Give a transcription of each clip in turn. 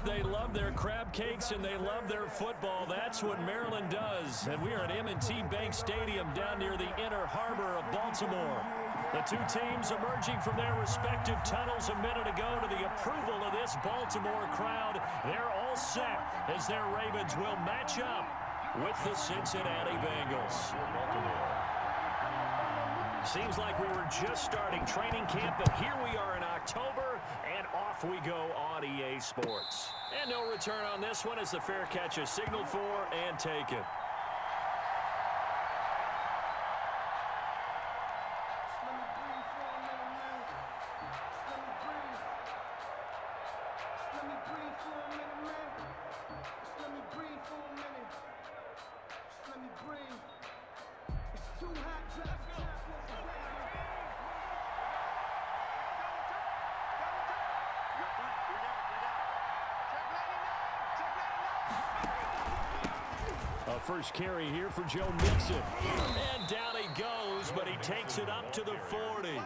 They love their crab cakes and they love their football. That's what Maryland does. And we are at M&T Bank Stadium down near the Inner Harbor of Baltimore. The two teams emerging from their respective tunnels a minute ago to the approval of this Baltimore crowd. They're all set as their Ravens will match up with the Cincinnati Bengals. Seems like we were just starting training camp, but here we are in October, and off we go on EA Sports. And no return on this one as the fair catch is signaled for and taken. First carry here for Joe Mixon. And down he goes, but he takes it up to the 40.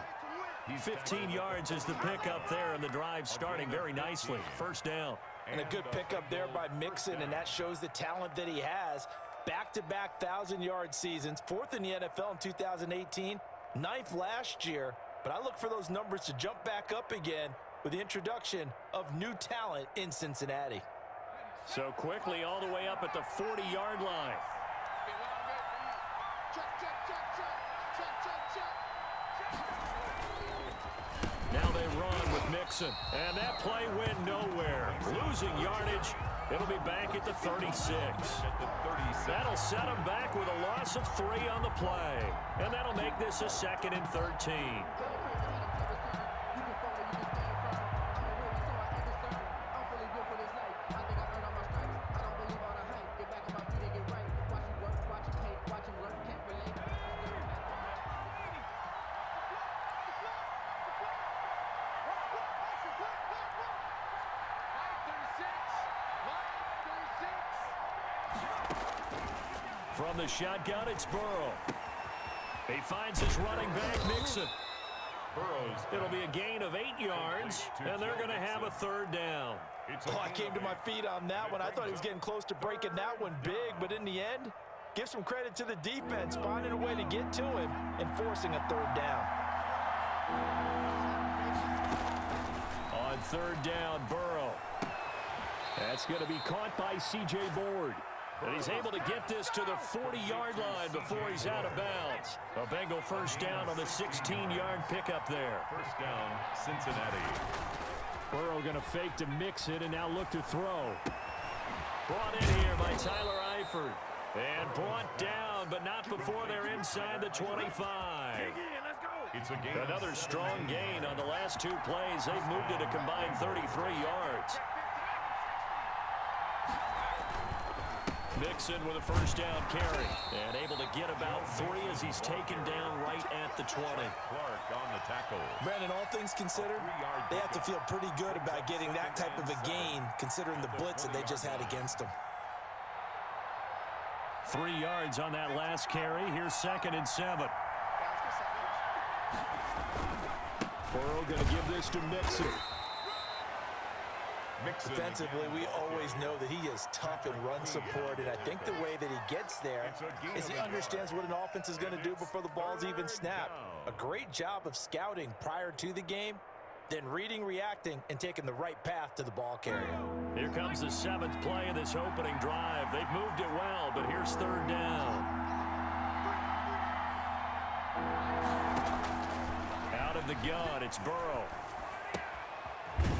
15 yards is the pickup there, and the drive starting very nicely. First down. And a good pickup there by Mixon, and that shows the talent that he has. Back-to-back 1,000-yard seasons, fourth in the NFL in 2018, ninth last year. But I look for those numbers to jump back up again with the introduction of new talent in Cincinnati. So quickly all the way up at the 40-yard line. Now they run with Mixon. And that play went nowhere. Losing yardage. It'll be back at the 36. That'll set them back with a loss of 3 on the play. And that'll make this a 2nd and 13. From the shotgun, it's Burrow. He finds his running back, Mixon. It'll be a gain of 8 yards, and they're going to have a 3rd down. Oh, I came to my feet on that one. I thought he was getting close to breaking that one big, but in the end, give some credit to the defense, finding a way to get to him and forcing a 3rd down. On 3rd down, Burrow. That's going to be caught by C.J. Board. And he's able to get this to the 40-yard line before he's out of bounds. A Bengal first down on the 16-yard pickup there. First down, Cincinnati. Burrow going to fake to mix it and now look to throw. Brought in here by Tyler Eifert. And brought down, but not before they're inside the 25. It's a gain. Another strong gain on the last 2 plays. They've moved it a combined 33 yards. Mixon with a first down carry and able to get about 3 as he's taken down right at the 20. Clark on the tackle. Brandon, all things considered, they have to feel pretty good about getting that type of a gain considering the blitz that they just had against them. 3 yards on that last carry. Here's 2nd and 7. Burrow going to give this to Mixon. Defensively, we always know that he is tough in run support, and I think the way that he gets there is he understands what an offense is going to do before the ball's even snapped. A great job of scouting prior to the game, then reading, reacting, and taking the right path to the ball carrier. Here comes the 7th play of this opening drive. They've moved it well, but here's 3rd down. Out of the gun, it's Burrow.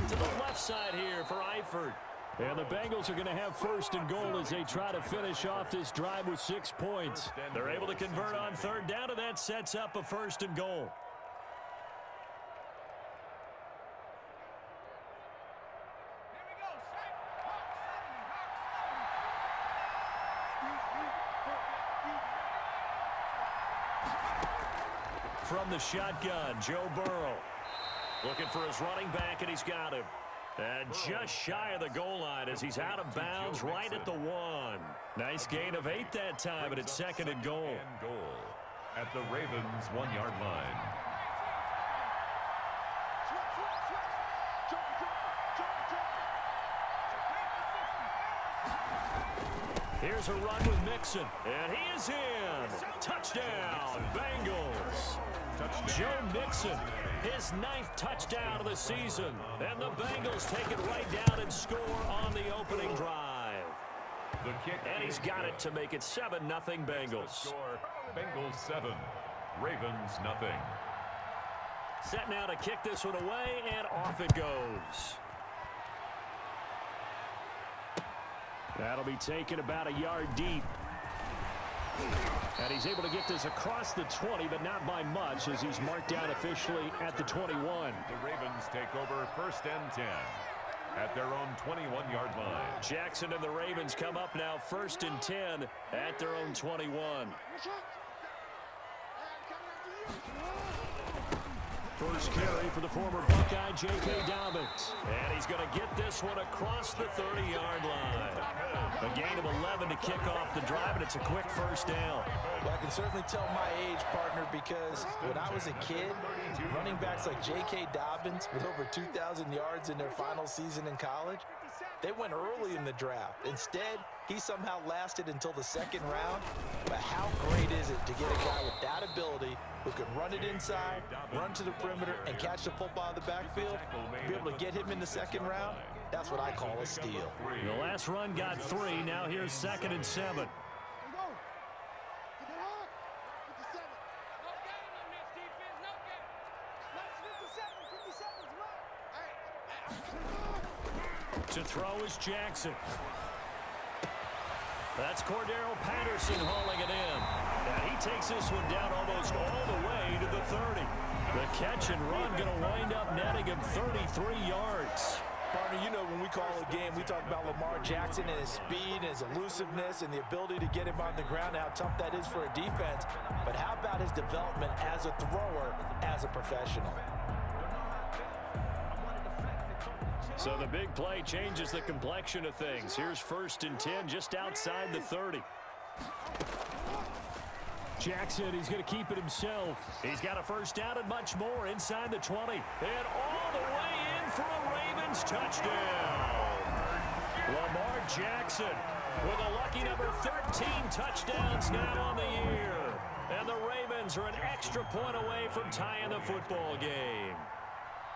To the left side here for Eifert. And the Bengals are going to have 1st and goal as they try to finish off this drive with 6 points. They're able to convert on 3rd down, and that sets up a 1st and goal. From the shotgun, Joe Burrow. Looking for his running back, and he's got him. And just shy of the goal line as he's out of bounds right at the 1. Nice gain of 8 that time, but it's 2nd and goal. At the Ravens' 1-yard line. Here's a run with Mixon, and he is in. Touchdown, Bengals. Joe Mixon, his 9th touchdown of the season. And the Bengals take it right down and score on the opening drive. The kick, and he's got it to make it 7-0 Bengals. Score, Bengals 7, Ravens nothing. Set now to kick this one away, and off it goes. That'll be taken about a yard deep. And he's able to get this across the 20, but not by much, as he's marked down officially at the 21. The Ravens take over 1st and 10 at their own 21-yard line. Jackson and the Ravens come up now 1st and 10 at their own 21. First carry for the former Buckeye, J.K. Dobbins. And he's going to get this one across the 30-yard line. A gain of 11 to kick off the drive, and it's a quick first down. Well, I can certainly tell my age, partner, because when I was a kid, running backs like J.K. Dobbins with over 2,000 yards in their final season in college, they went early in the draft. Instead, he somehow lasted until the 2nd round. But how great is it to get a guy with that ability who can run it inside, run to the perimeter, and catch the football in the backfield? Be able to get him in the 2nd round? That's what I call a steal. The last run got 3. Now here's 2nd and 7. To throw is Jackson. That's Cordero Patterson hauling it in. And he takes this one down almost all the way to the 30. The catch and run going to wind up netting him 33 yards. Partner, you know when we call a game, we talk about Lamar Jackson and his speed, and his elusiveness, and the ability to get him on the ground, and how tough that is for a defense. But how about his development as a thrower, as a professional? So the big play changes the complexion of things. Here's 1st and 10 just outside the 30. Jackson, he's going to keep it himself. He's got a first down and much more inside the 20. And all the way in for a Ravens touchdown. Lamar Jackson with a lucky number 13 touchdowns now on the year. And the Ravens are an extra point away from tying the football game.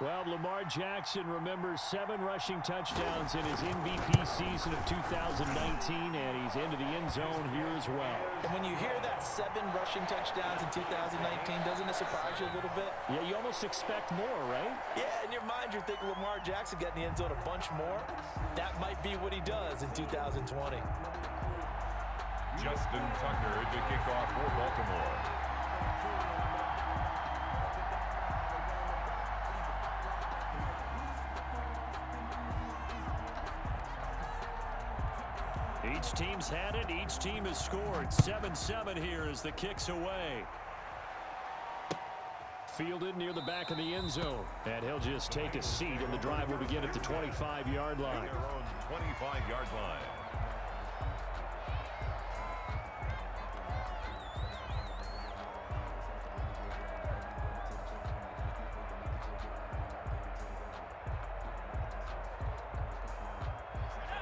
Well, Lamar Jackson remembers 7 rushing touchdowns in his MVP season of 2019, and he's into the end zone here as well. And when you hear that 7 rushing touchdowns in 2019, doesn't it surprise you a little bit? Yeah, you almost expect more, right? Yeah, in your mind, you're thinking Lamar Jackson got in the end zone a bunch more. That might be what he does in 2020. Justin Tucker to kick off for Baltimore. Each team's had it. Each team has scored. 7-7 here as the kick's away. Fielded near the back of the end zone. And he'll just take a seat, and the drive will begin at the 25-yard line. Their own 25-yard line.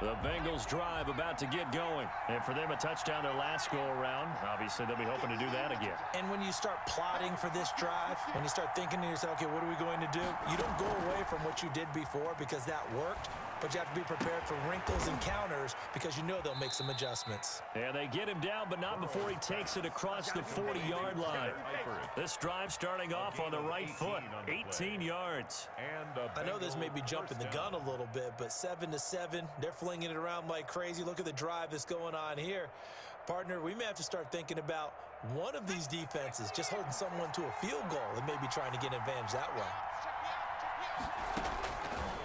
The Bengals drive about to get going. And for them, a touchdown their last go-around. Obviously, they'll be hoping to do that again. And when you start plotting for this drive, when you start thinking to yourself, okay, what are we going to do? You don't go away from what you did before because that worked, but you have to be prepared for wrinkles and counters because you know they'll make some adjustments. And they get him down, but not before he takes it across the 40-yard line. This drive starting off on the right foot, 18 yards. I know this may be jumping the gun a little bit, but 7-7, they're flinging it around like crazy. Look at the drive that's going on here. Partner, we may have to start thinking about one of these defenses just holding someone to a field goal and maybe trying to get an advantage that way.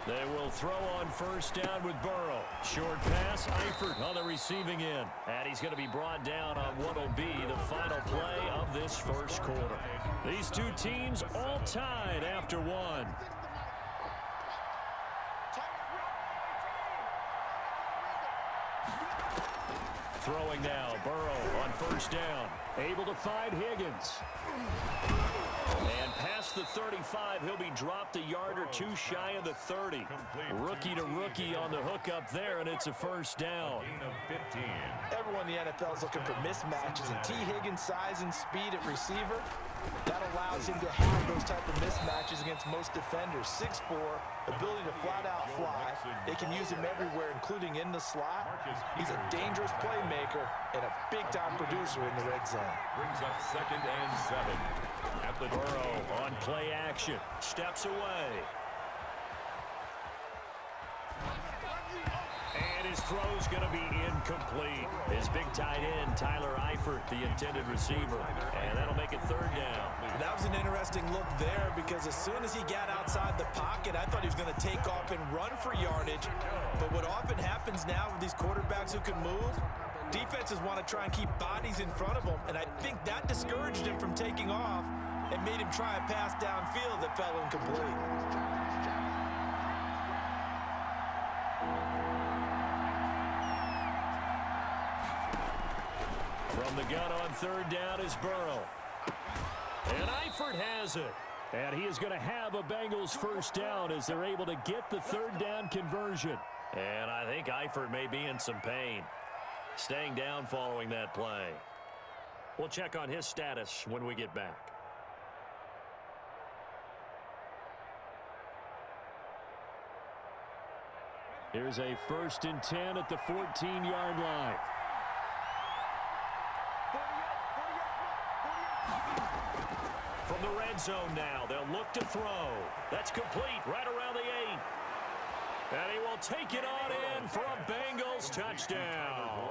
They will throw on first down with Burrow. Short pass, Eifert on the receiving end. And he's going to be brought down on what will be the final play of this first quarter. These two teams all tied after one. Throwing now, Burrow on first down. Able to find Higgins. And past the 35, he'll be dropped a yard or two shy of the 30. Rookie to rookie on the hookup there, and it's a first down. Everyone in the NFL is looking for mismatches, and T. Higgins' size and speed at receiver, that allows him to have those type of mismatches against most defenders. 6'4", ability to flat-out fly. They can use him everywhere, including in the slot. He's a dangerous playmaker and a big-time producer in the red zone. Brings up 2nd and 7. At the Burrow on play action. Steps away. And his throw's going to be incomplete. His big tight end, Tyler Eifert, the intended receiver. And that'll make it 3rd down. That was an interesting look there because as soon as he got outside the pocket, I thought he was going to take off and run for yardage. But what often happens now with these quarterbacks who can move, defenses want to try and keep bodies in front of them. And I think that discouraged him from taking off and made him try a pass downfield that fell incomplete. From the gun on 3rd down is Burrow. And Eifert has it. And he is going to have a Bengals first down as they're able to get the 3rd down conversion. And I think Eifert may be in some pain. Staying down following that play. We'll check on his status when we get back. Here's a 1st and 10 at the 14-yard line. From the red zone now, they'll look to throw. That's complete right around the 8. And he will take it on in for a Bengals touchdown.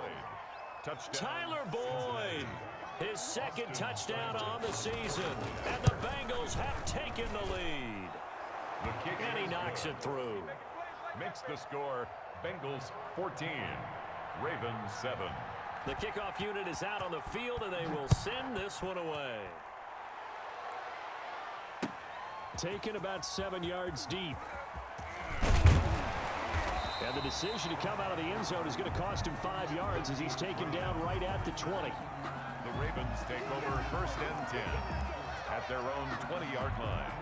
Tyler Boyd, his 2nd touchdown on the season. And the Bengals have taken the lead. And he knocks it through. Makes the score Bengals 14, Ravens 7. The kickoff unit is out on the field, and they will send this one away. Taken about 7 yards deep. And the decision to come out of the end zone is going to cost him 5 yards as he's taken down right at the 20. The Ravens take over 1st and 10 at their own 20-yard line.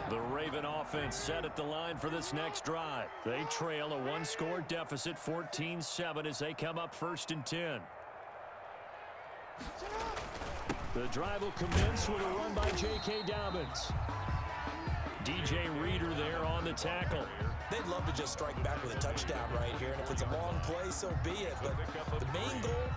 The Raven offense set at the line for this next drive. They trail a 1-score deficit, 14-7, as they come up 1st and 10. The drive will commence with a run by J.K. Dobbins. DJ Reader there on the tackle. They'd love to just strike back with a touchdown right here, and if it's a long play, so be it. But the main goal,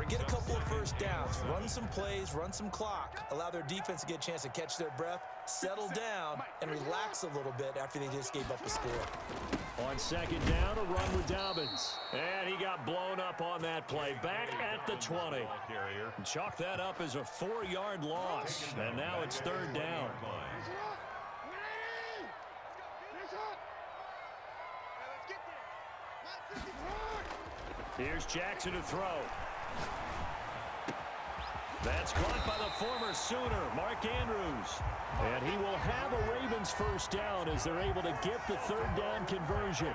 get a couple of first downs, run some plays, run some clock, allow their defense to get a chance to catch their breath, settle down, and relax a little bit after they just gave up a score. On 2nd down, a run with Dobbins. And he got blown up on that play. Back at the 20. Chalk that up as a 4-yard loss. And now it's 3rd down. Here's Jackson to throw. That's caught by the former Sooner, Mark Andrews. And he will have a Ravens first down as they're able to get the 3rd down conversion.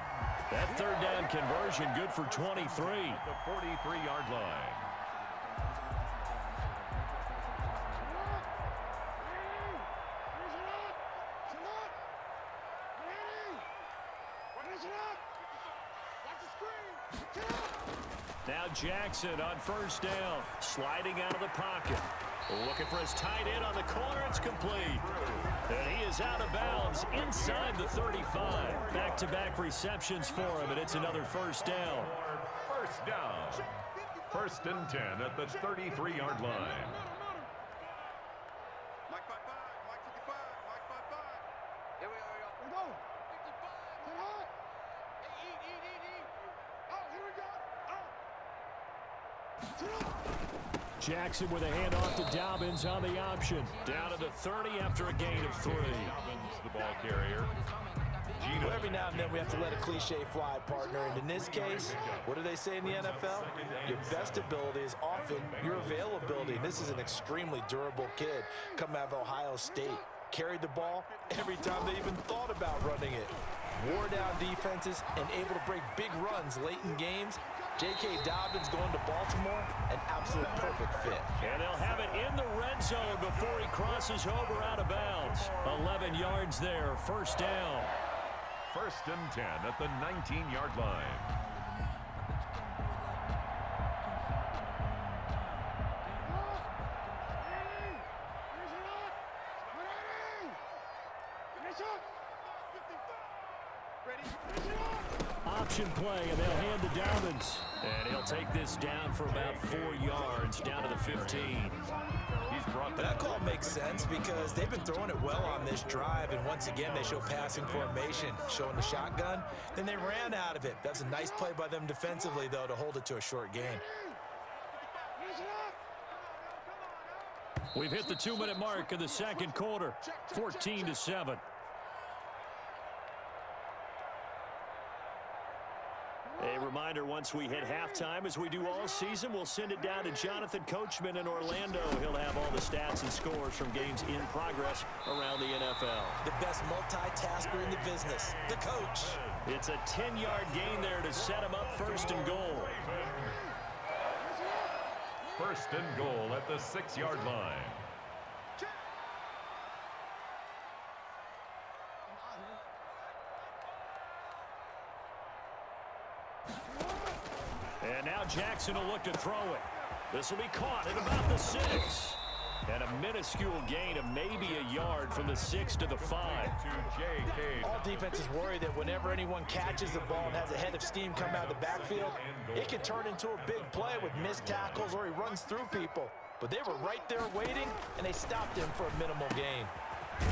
That 3rd down conversion good for 23. The 43-yard line. Now Jackson on 1st down, sliding out of the pocket. Looking for his tight end on the corner. It's complete. And he is out of bounds inside the 35. Back-to-back receptions for him, and it's another first down. First down. 1st and 10 at the 33-yard line. Jackson with a handoff to Dobbins on the option. Down to the 30 after a gain of 3. Dobbins, the ball carrier. Well, every now and then we have to let a cliche fly, partner. And in this case, what do they say in the NFL? Your best ability is often your availability. And this is an extremely durable kid coming out of Ohio State. Carried the ball every time they even thought about running it. Wore down defenses and able to break big runs late in games. J.K. Dobbins going to Baltimore, an absolute perfect fit. And they'll have it in the red zone before he crosses over out of bounds. 11 yards there, first down. 1st and 10 at the 19-yard line. Option play, and they'll hand to Dobbins. And he'll take this down for about 4 yards, down to the 15. He's brought That call makes sense because they've been throwing it well on this drive, and once again they show passing formation, showing the shotgun. Then they ran out of it. That's a nice play by them defensively, though, to hold it to a short gain. We've hit the 2-minute mark of the second quarter, 14-7. A reminder, once we hit halftime, as we do all season, we'll send it down to Jonathan Coachman in Orlando. He'll have all the stats and scores from games in progress around the NFL. The best multitasker in the business, the coach. It's a 10-yard gain there to set him up 1st and goal. 1st and goal at the 6-yard line. And now Jackson will look to throw it. This will be caught at about the 6. And a minuscule gain of maybe a yard from the 6 to the 5. All defenses worry that whenever anyone catches the ball and has a head of steam come out of the backfield, it can turn into a big play with missed tackles or he runs through people. But they were right there waiting, and they stopped him for a minimal gain.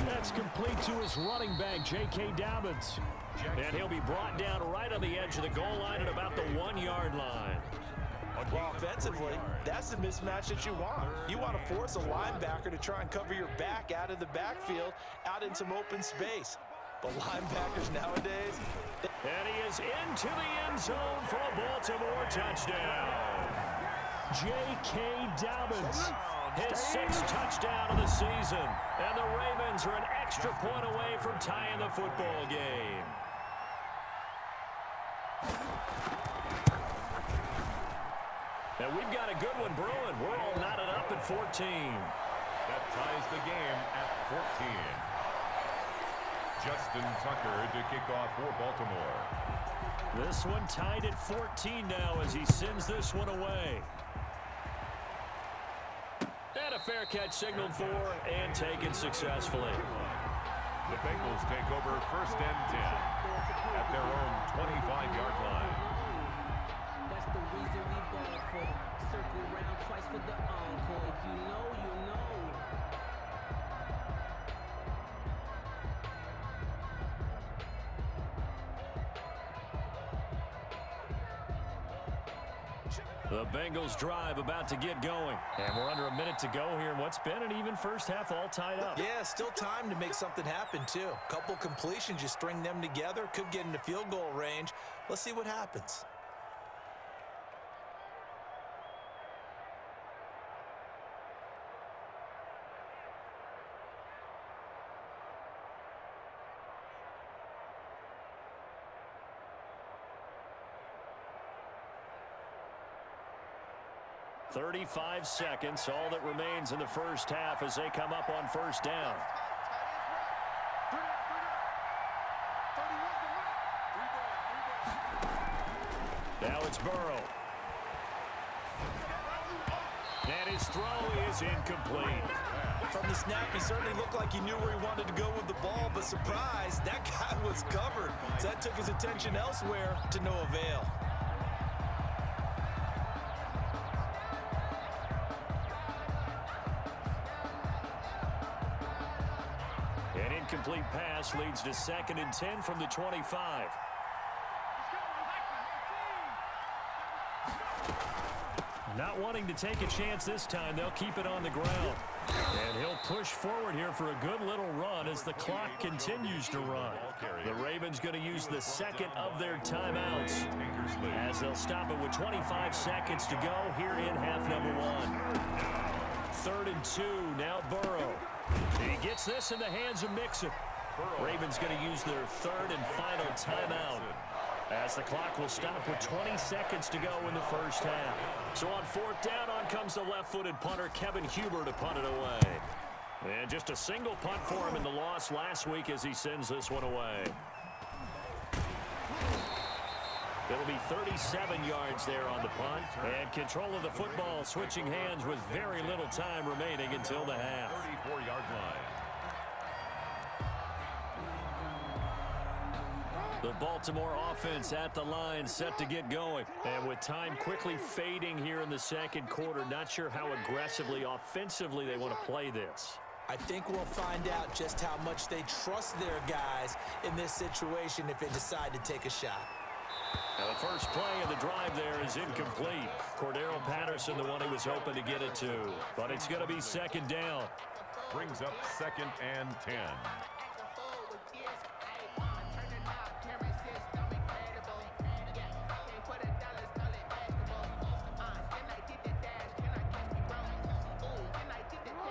That's complete to his running back, J.K. Dobbins. And he'll be brought down right on the edge of the goal line at about the 1-yard line. Well, offensively, that's the mismatch that you want. You want to force a linebacker to try and cover your back out of the backfield, out in some open space. But linebackers nowadays... And he is into the end zone for a Baltimore touchdown. J.K. Dobbins, his 6th touchdown of the season. And the Ravens are an extra point away from tying the football game. And we've got a good one brewing. We're all knotted up at 14. That ties the game at 14. Justin Tucker to kick off for Baltimore. This one tied at 14 now as he sends this one away. And a fair catch signaled for and taken successfully. The Bengals take over 1st and 10 at their own 25-yard line. That's the reason we ball for. Circle round twice for the encore. If you know, you know. The Bengals drive about to get going. And we're under a minute to go here in what's been an even first half all tied up. Yeah, still time to make something happen, too. Couple completions, you string them together, could get into field goal range. Let's see what happens. "35 seconds, all that remains in the first half as they come up on 1st down. Now it's Burrow. And his throw is incomplete. From the snap, he certainly looked like he knew where he wanted to go with the ball, but surprise, that guy was covered. So that took his attention elsewhere to no avail. An incomplete pass leads to 2nd and 10 from the 25. Not wanting to take a chance this time, they'll keep it on the ground. And he'll push forward here for a good little run as the clock continues to run. The Ravens going to use the 2nd of their timeouts as they'll stop it with 25 seconds to go here in half number 1. 3rd and 2, now Burrow. He gets this in the hands of Mixon. Ravens going to use their 3rd and final timeout. As the clock will stop with 20 seconds to go in the first half. So on fourth down, on comes the left-footed punter, Kevin Huber, to punt it away. And just a single punt for him in the loss last week as he sends this one away. It'll be 37 yards there on the punt. And control of the football switching hands with very little time remaining until the half. 34-yard line. The Baltimore offense at the line, set to get going. And with time quickly fading here in the second quarter, not sure how aggressively, offensively they want to play this. I think we'll find out just how much they trust their guys in this situation if they decide to take a shot. Now the first play of the drive there is incomplete. Cordero Patterson, the one he was hoping to get it to. But it's going to be second down. Brings up 2nd and 10.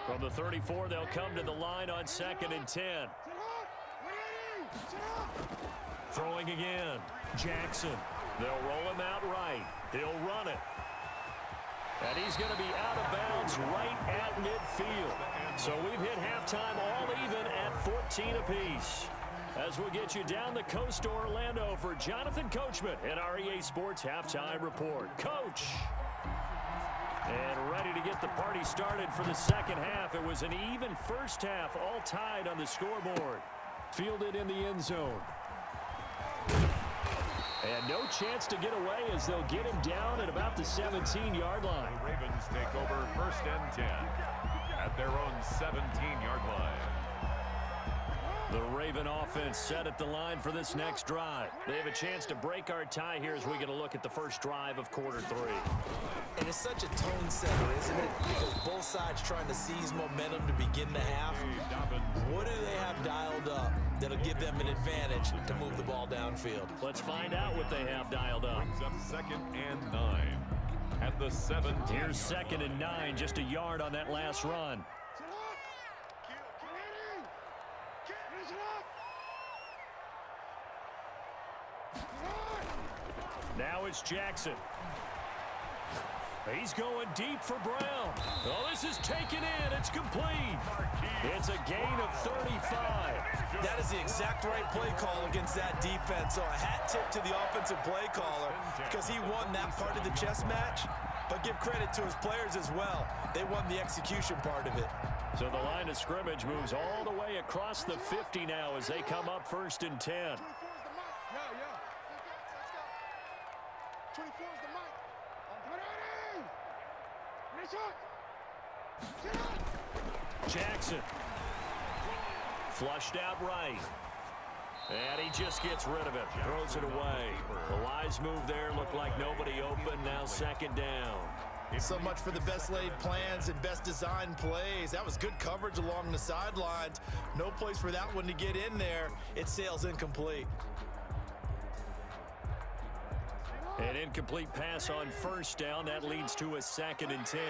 From the 34, they'll come to the line on 2nd and 10. Throwing again. Jackson. They'll roll him out right. He'll run it. And he's going to be out of bounds right at midfield. So we've hit halftime all even at 14 apiece. As we'll get you down the coast to Orlando for Jonathan Coachman in our EA Sports Halftime Report. Coach. And ready to get the party started for the second half. It was an even first half, all tied on the scoreboard. Fielded in the end zone. And no chance to get away as they'll get him down at about the 17-yard line. The Ravens take over 1st and 10 at their own 17-yard line. The Raven offense set at the line for this next drive. They have a chance to break our tie here as we get a look at the first drive of quarter 3. And it's such a tone setter, isn't it? Because both sides trying to seize momentum to begin the half. What do they have dialed up that'll give them an advantage to move the ball downfield? Let's find out what they have dialed up. Brings up 2nd and 9 at the 17. Here's 2nd and 9, just a yard on that last run. Now it's Jackson. He's going deep for Brown. Oh, this is taken in. It's complete. It's a gain of 35. That is the exact right play call against that defense. So a hat tip to the offensive play caller because he won that part of the chess match. But give credit to his players as well. They won the execution part of it. So the line of scrimmage moves all the way across the 50 now as they come up 1st and 10. Jackson. Flushed out right. And he just gets rid of it. Throws it away. The wise move there. Looked like nobody open. Now 2nd down. So much for the best laid plans and best designed plays. That was good coverage along the sidelines. No place for that one to get in there. It sails incomplete. An incomplete pass on 1st down. That leads to a 2nd and 10.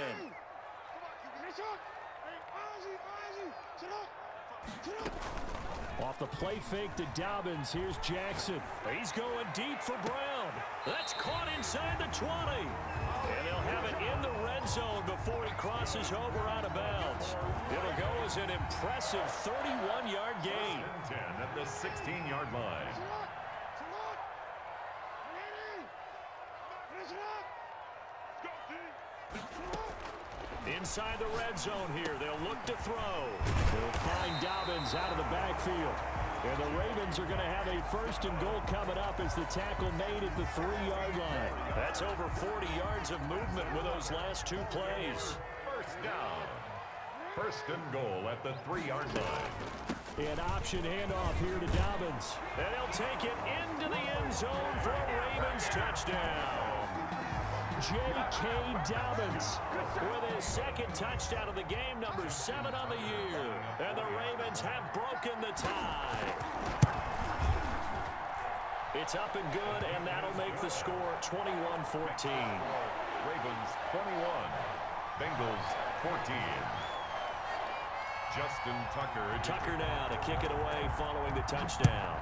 Off the play fake to Dobbins. Here's Jackson. He's going deep for Brown. That's caught inside the 20. And they'll have it in the red zone before he crosses over out of bounds. It'll go as an impressive 31-yard gain. 10 at the 16-yard line. Inside the red zone here. They'll look to throw. They'll find Dobbins out of the backfield. And the Ravens are going to have a 1st and goal coming up as the tackle made at the 3-yard line. That's over 40 yards of movement with those last 2 plays. 1st down. 1st and goal at the 3-yard line. An option handoff here to Dobbins. And he'll take it into the end zone for a Ravens touchdown. J.K. Dobbins with his 2nd touchdown of the game, number 7 on the year. And the Ravens have broken the tie. It's up and good, and that'll make the score 21-14. Ravens 21, Bengals 14. Justin Tucker. Tucker now to kick it away following the touchdown.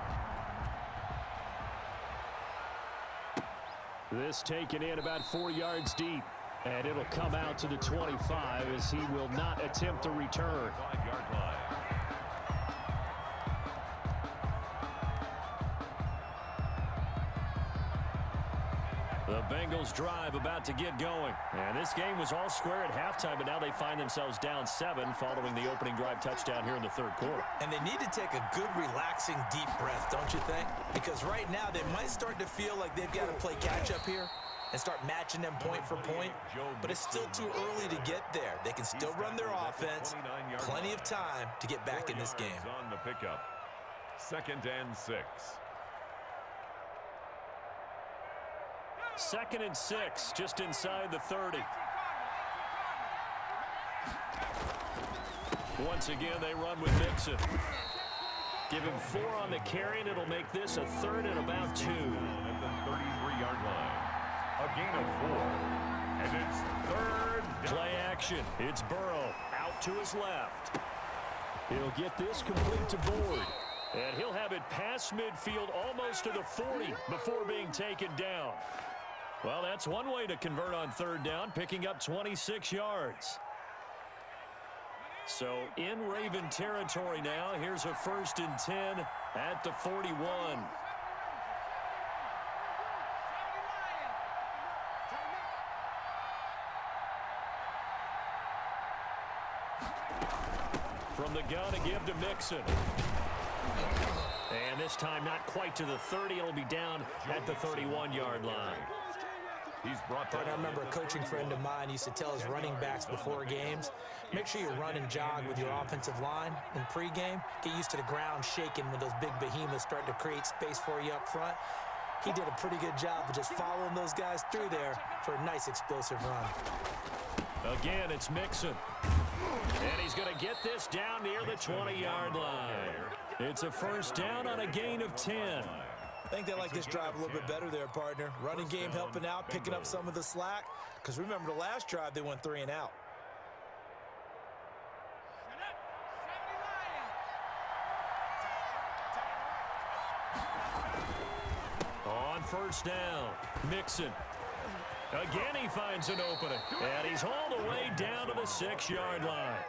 This taken in about 4 yards deep. And it'll come out to the 25 as he will not attempt to return. 5-yard line. The Bengals drive about to get going. And this game was all square at halftime, but now they find themselves down 7 following the opening drive touchdown here in the third quarter. And they need to take a good, relaxing, deep breath, don't you think? Because right now they might start to feel like they've got to play catch-up here and start matching them point for point. But it's still too early to get there. They can still run their offense. Plenty of time to get back in this game. On the pickup. 2nd and 6. 2nd and 6, just inside the 30. Once again, they run with Mixon. Give him 4 on the carry, and it'll make this a 3rd and about 2. At the 33-yard line. A gain of 4. And it's 3rd down. Play action. It's Burrow out to his left. He'll get this complete to Boyd. And he'll have it past midfield almost to the 40 before being taken down. Well, that's one way to convert on 3rd down, picking up 26 yards. So in Raven territory now, here's a 1st and 10 at the 41. From the gun, a give to Mixon. And this time not quite to the 30. It'll be down at the 31-yard line. He's brought I remember a coaching friend of mine used to tell his running backs before games, make sure you run and jog with your offensive line in pregame. Get used to the ground shaking when those big behemoths start to create space for you up front. He did a pretty good job of just following those guys through there for a nice explosive run. Again, it's Mixon. And he's going to get this down near the 20-yard line. It's a 1st down on a gain of 10. I think they like this drive a little bit better there, partner. Running game helping out, picking up some of the slack. Because remember, the last drive, they went 3 and out. On 1st down, Mixon. Again, he finds an opening. And he's all the way down to the 6-yard line.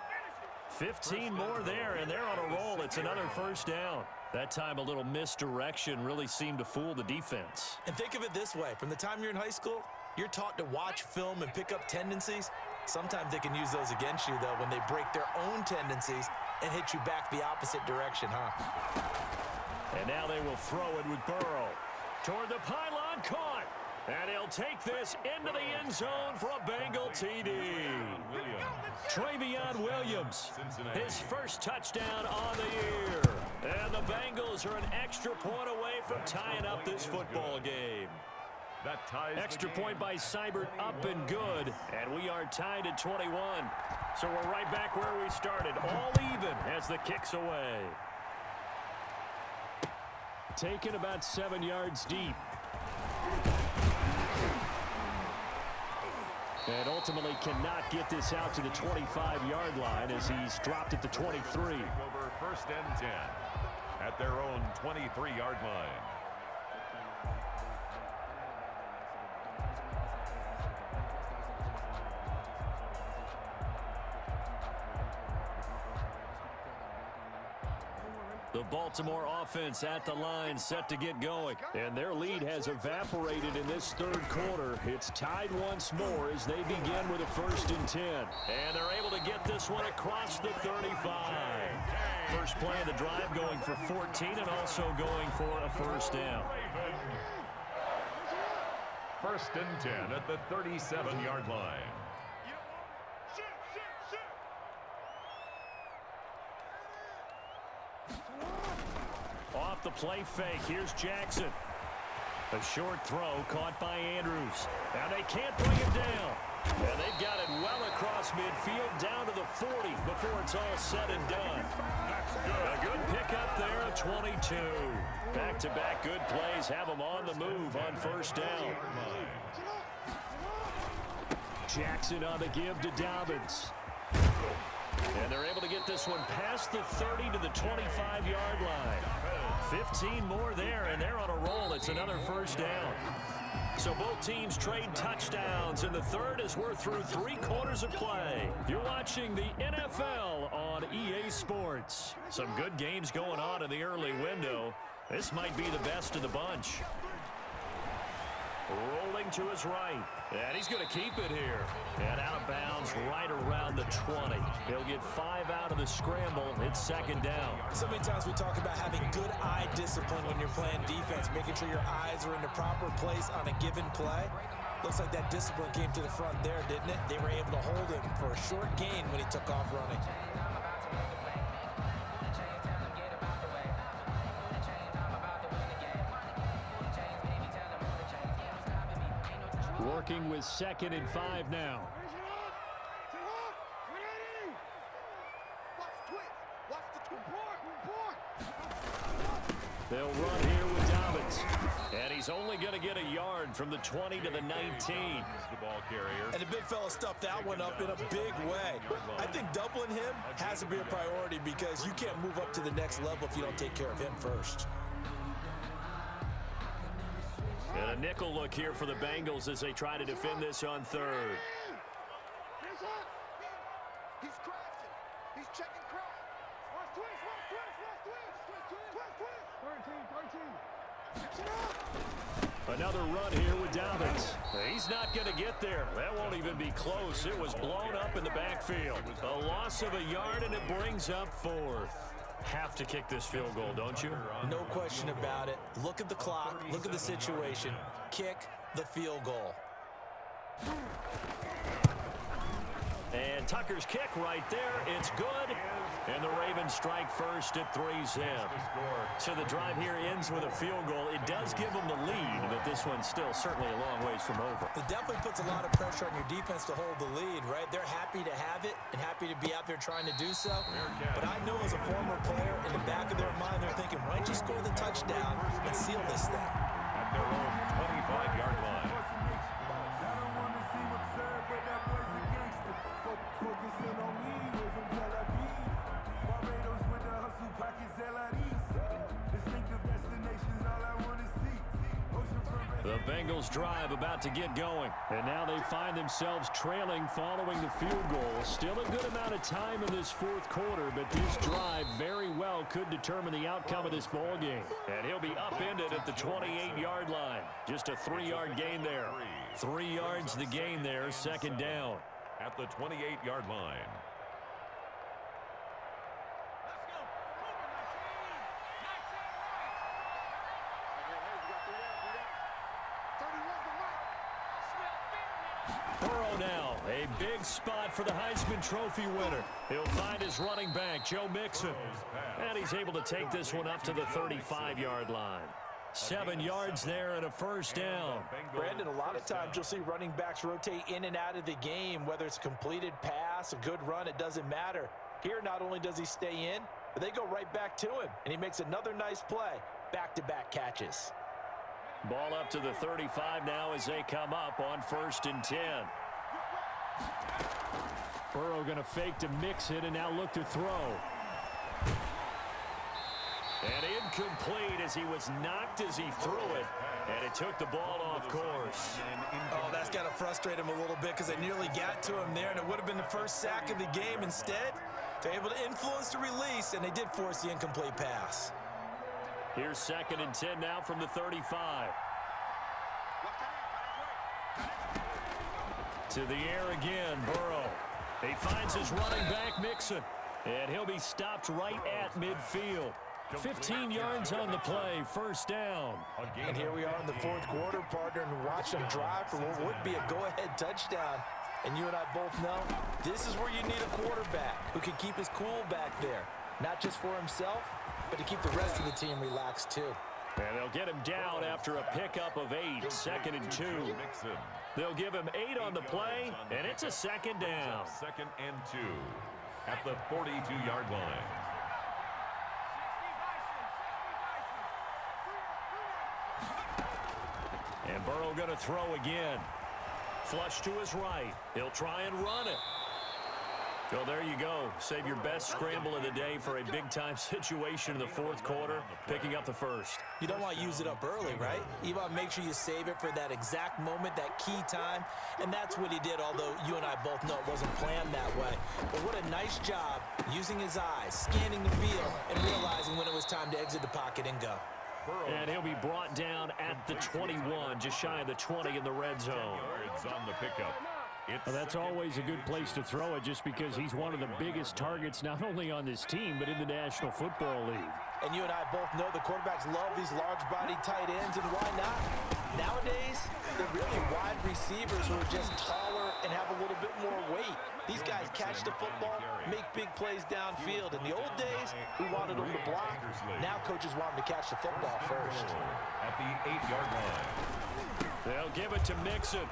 15 more there, and they're on a roll. It's another 1st down. That time, a little misdirection really seemed to fool the defense. And think of it this way. From the time you're in high school, you're taught to watch film and pick up tendencies. Sometimes they can use those against you, though, when they break their own tendencies and hit you back the opposite direction, huh? And now they will throw it with Burrow. Toward the pylon, caught. And he'll take this into the end zone for a Bengal TD. Travion Williams, his first touchdown on the year. And the Bengals are an extra point away from tying up this football game. That ties extra point by Seibert up and good. And we are tied at 21. So we're right back where we started. All even as the kick's away. Taken about 7 yards deep. And ultimately cannot get this out to the 25-yard line as he's dropped at the 23. Over 1st and 10 at their own 23-yard line. The Baltimore offense at the line, set to get going. And their lead has evaporated in this 3rd quarter. It's tied once more as they begin with a 1st and 10. And they're able to get this one across the 35. First play of the drive going for 14 and also going for a 1st down. 1st and 10 at the 37-yard line. Off the play fake, here's Jackson. A short throw caught by Andrews. Now they can't bring him down. And they've got it well across midfield down to the 40 before it's all said and done. A good pickup there at 22. Back-to-back good plays have them on the move on 1st down. Jackson on the give to Dobbins. And they're able to get this one past the 30 to the 25-yard line. 15 more there, and they're on a roll. It's another 1st down. So So both teams trade touchdowns, and the third as we're through 3 quarters of play. You're watching the NFL on EA Sports. Some good games going on in the early window. This might be the best of the bunch. Rolling to his right. And he's going to keep it here. And out of bounds right around the 20. He'll get 5 out of the scramble. It's second down. So many times we talk about having good eye discipline when you're playing defense, making sure your eyes are in the proper place on a given play. Looks like that discipline came to the front there, didn't it? They were able to hold him for a short gain when he took off running. Working with 2nd and 5 now. They'll run here with Dobbins. And he's only going to get a yard from the 20 to the 19. The ball carrier. And the big fella stuffed that one up in a big way. I think doubling him has to be a priority because you can't move up to the next level if you don't take care of him first. And a nickel look here for the Bengals as they try to defend this on 3rd. He's crashing. He's checking crash. Watch twist. 13. Another run here with Dobbins. He's not going to get there. That won't even be close. It was blown up in the backfield. A loss of a yard, and it brings up 4th. Have to kick this field goal, don't you? No question about it. Look at the clock. Look at the situation. Kick the field goal. And Tucker's kick right there. It's good. And the Ravens strike first at 3-zip. So the drive here ends with a field goal. It does give them the lead, but this one's still certainly a long ways from over. It definitely puts a lot of pressure on your defense to hold the lead, right? They're happy to have it and happy to be out there trying to do so. But I know as a former player, in the back of their mind, they're thinking, why don't you score the touchdown and seal this thing? At their own 25-yard line. The Bengals drive about to get going. And now they find themselves trailing following the field goal. Still a good amount of time in this 4th quarter, but this drive very well could determine the outcome of this ball game. And he'll be upended at the 28-yard line. Just a 3-yard gain there. 3 yards the gain there, second down. At the 28-yard line. Burrow now, a big spot for the Heisman Trophy winner. He'll find his running back, Joe Mixon. And he's able to take this one up to the 35-yard line. 7 yards there and a first down. Brandon, a lot of times you'll see running backs rotate in and out of the game, whether it's a completed pass, a good run, it doesn't matter. Here, not only does he stay in, but they go right back to him, and he makes another nice play. Back-to-back catches. Ball up to the 35 now as they come up on 1st and 10. Burrow going to fake to mix it and now look to throw. And incomplete as he was knocked as he threw it. And it took the ball off course. Oh, that's got to frustrate him a little bit because they nearly got to him there, and it would have been the first sack of the game. Instead, they're able to influence the release, and they did force the incomplete pass. Here's 2nd and 10 now from the 35. To the air again, Burrow. He finds his running back, Mixon. And he'll be stopped right at midfield. 15 yards on the play, first down. And here we are in the 4th quarter, partner, and watch them drive for what would be a go-ahead touchdown. And you and I both know this is where you need a quarterback who can keep his cool back there. Not just for himself, but to keep the rest of the team relaxed too. And they'll get him down after a pickup of 8, 2nd and 2. They'll give him 8 on the play, and it's a second down. 2nd and 2 at the 42-yard line. And Burrow going to throw again. Flush to his right. He'll try and run it. Well, there you go. Save your best scramble of the day for a big-time situation in the fourth quarter, picking up the first. You don't want to use it up early, right? You want to make sure you save it for that exact moment, that key time, and that's what he did, although you and I both know it wasn't planned that way. But what a nice job using his eyes, scanning the field, and realizing when it was time to exit the pocket and go. And he'll be brought down at the 21, just shy of the 20 in the red zone. Yards on the pickup. Well, that's always a good place to throw it just because he's one of the biggest targets not only on this team but in the National Football League. And you and I both know the quarterbacks love these large-bodied tight ends, and why not? Nowadays, they're really wide receivers who are just taller and have a little bit more weight. These guys catch the football, make big plays downfield. In the old days, we wanted them to block. Now coaches want them to catch the football first. At the 8-yard line. They'll give it to Mixon.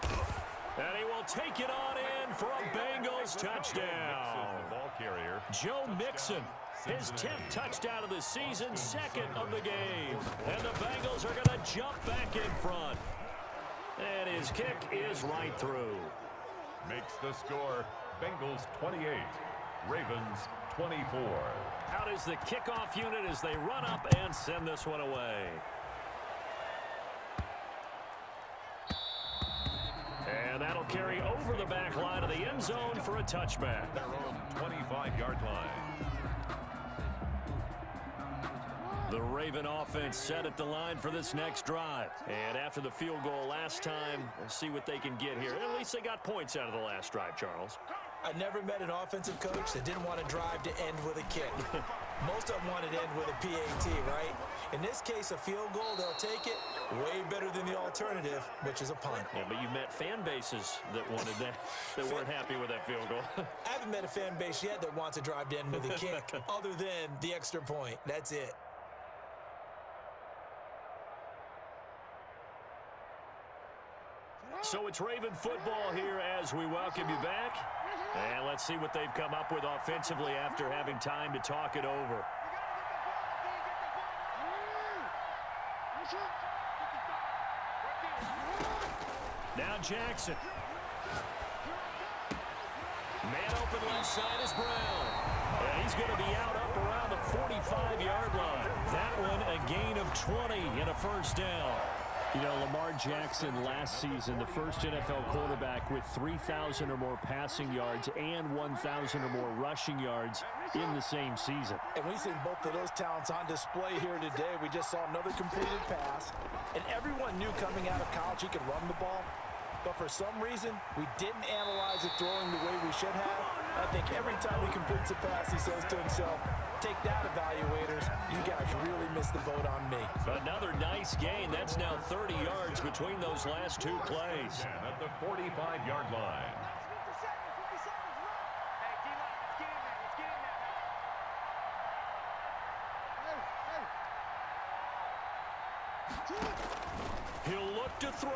And he will take it on in for a Bengals touchdown. The ball carrier. Joe Mixon, his 10th touchdown of the season, second of the game. And the Bengals are going to jump back in front. And his kick is right through. Makes the score Bengals 28, Ravens 24. Out is the kickoff unit as they run up and send this one away. And that'll carry over the back line of the end zone for a touchback. Their own 25-yard line. The Raven offense set at the line for this next drive. And after the field goal last time, we'll see what they can get here. At least they got points out of the last drive, Charles. I never met an offensive coach that didn't want to drive to end with a kick. Most of them wanted to end with a PAT, right? In this case, a field goal, they'll take it. Way better than the alternative, which is a punt. Yeah, but you met fan bases that wanted that, that weren't happy with that field goal. I haven't met a fan base yet that wants to drive to end with a kick, other than the extra point. That's it. So it's Raven football here as we welcome you back. And let's see what they've come up with offensively after having time to talk it over. Now Jackson. Man open left side is Brown. And he's going to be out up around the 45-yard line. That one a gain of 20 and a first down. You know, Lamar Jackson last season, the first NFL quarterback with 3,000 or more passing yards and 1,000 or more rushing yards in the same season. And we've seen both of those talents on display here today. We just saw another completed pass. And everyone knew coming out of college he could run the ball. But for some reason, we didn't analyze it throwing the way we should have. I think every time he completes a pass, he says to himself, take that, evaluators. You guys really missed the boat on me. Another nice gain. That's now 30 yards between those last two plays. And at the 45-yard line. He'll look to throw.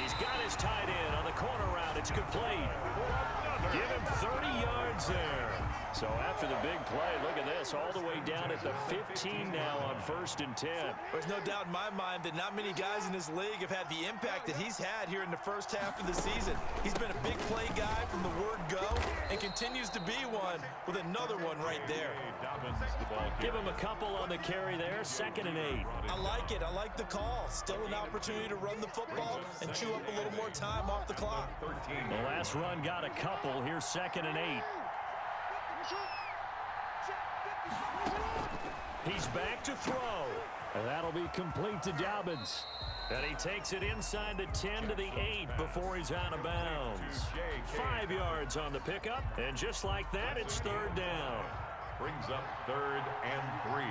He's got his tight end on the corner route. It's complete. Give him 30 yards there. So after the big play, look at this, all the way down at the 15 now on 1st and 10. There's no doubt in my mind that not many guys in this league have had the impact that he's had here in the first half of the season. He's been a big play guy from the word go and continues to be one with another one right there. Give him a couple on the carry there, 2nd and 8. I like it. I like the call. Still an opportunity to run the football and chew up a little more time off the clock. The last run got a couple. Here's 2nd and 8. He's back to throw. And that'll be complete to Dobbins. And he takes it inside the 10 to the 8 before he's out of bounds. 5 yards on the pickup, and just like that, it's 3rd down. Brings up 3rd and 3.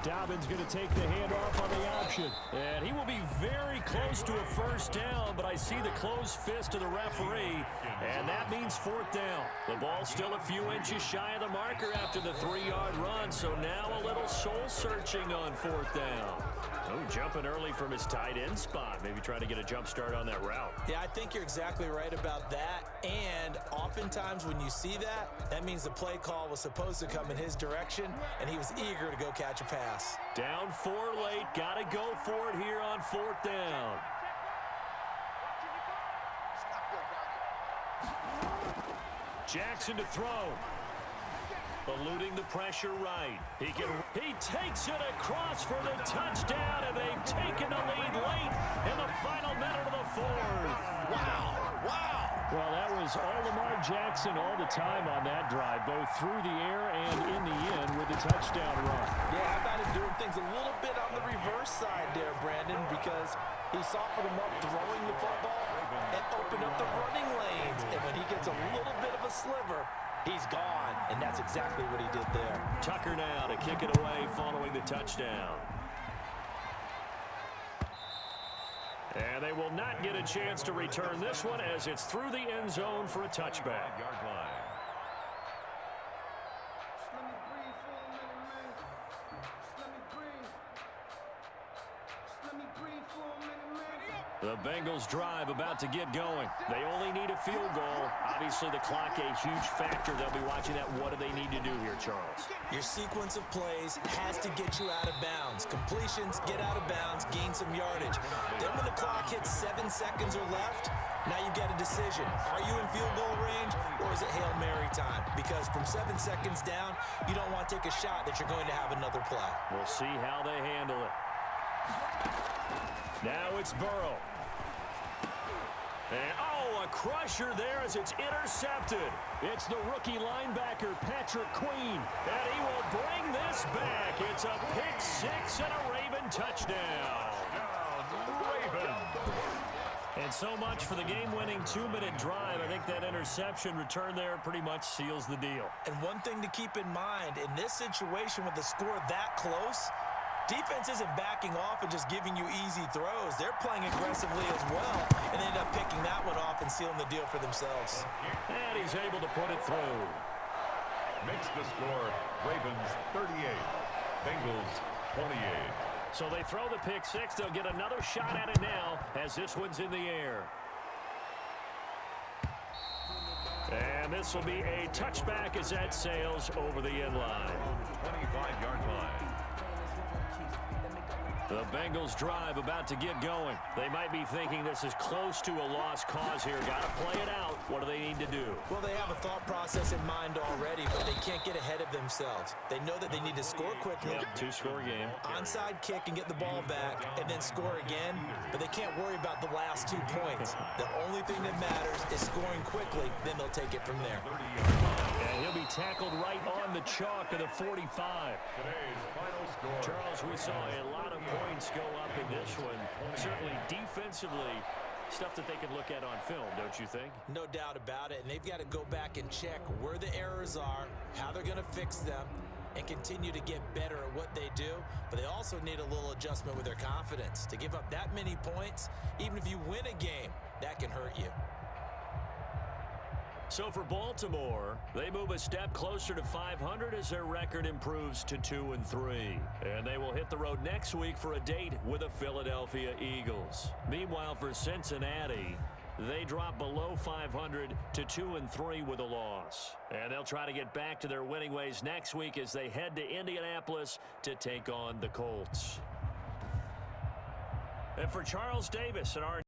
Dobbins going to take the handoff on the option. And he will be very close to a first down, but I see the closed fist of the referee, and that means 4th down. The ball still a few inches shy of the marker after the 3-yard run, so now a little soul-searching on 4th down. Oh, jumping early from his tight end spot. Maybe trying to get a jump start on that route. Yeah, I think you're exactly right about that. And oftentimes when you see that, that means the play call was supposed to come in his direction, and he was eager to go catch a pass. Down 4 late. Got to go for it here on 4th down. Jackson to throw. Eluding the pressure right. He takes it across for the touchdown, and they've taken the lead late in the final minute of the fourth. Wow. Well, that was all Lamar Jackson all the time on that drive, both through the air and in the end with the touchdown run. Yeah, I got him doing things a little bit on the reverse side there, Brandon, because he softened him up throwing the football and opened up the running lanes. And when he gets a little bit of a sliver, he's gone, and that's exactly what he did there. Tucker now to kick it away following the touchdown. And they will not get a chance to return this one as it's through the end zone for a touchback. The Bengals drive about to get going. They only need a field goal. Obviously, the clock a huge factor. They'll be watching that. What do they need to do here, Charles? Your sequence of plays has to get you out of bounds. Completions, get out of bounds, gain some yardage. Then when the clock hits 7 seconds or left, now you get a decision. Are you in field goal range, or is it Hail Mary time? Because from 7 seconds down, you don't want to take a shot that you're going to have another play. We'll see how they handle it. Now it's Burrow. And, a crusher there as it's intercepted. It's the rookie linebacker, Patrick Queen, and he will bring this back. It's a pick six and a Raven touchdown. Raven. And so much for the game-winning 2-minute drive. I think that interception return there pretty much seals the deal. And one thing to keep in mind, in this situation with the score that close, defense isn't backing off and just giving you easy throws. They're playing aggressively as well, and they end up picking that one off and sealing the deal for themselves. And he's able to put it through. Makes the score Ravens 38, Bengals 28. So they throw the pick six. They'll get another shot at it now as this one's in the air. And this will be a touchback as that sails over the end line. 25-yard line. The Bengals drive about to get going. They might be thinking this is close to a lost cause here. Got to play it out. What do they need to do? Well, they have a thought process in mind already, but they can't get ahead of themselves. They know that they need to score quickly. Yep, two-score game. Onside kick and get the ball back, and then score again. But they can't worry about the last 2 points. The only thing that matters is scoring quickly. Then they'll take it from there. And he'll be tackled right on the chalk of the 45. Today's final score. Charles, we saw a lot of points go up in this one. Certainly defensively, stuff that they can look at on film, don't you think? No doubt about it. And they've got to go back and check where the errors are, how they're going to fix them, and continue to get better at what they do. But they also need a little adjustment with their confidence. To give up that many points, even if you win a game, that can hurt you. So for Baltimore, they move a step closer to 500 as their record improves to 2-3. And they will hit the road next week for a date with the Philadelphia Eagles. Meanwhile, for Cincinnati, they drop below 500 to 2-3 with a loss. And they'll try to get back to their winning ways next week as they head to Indianapolis to take on the Colts. And for Charles Davis and our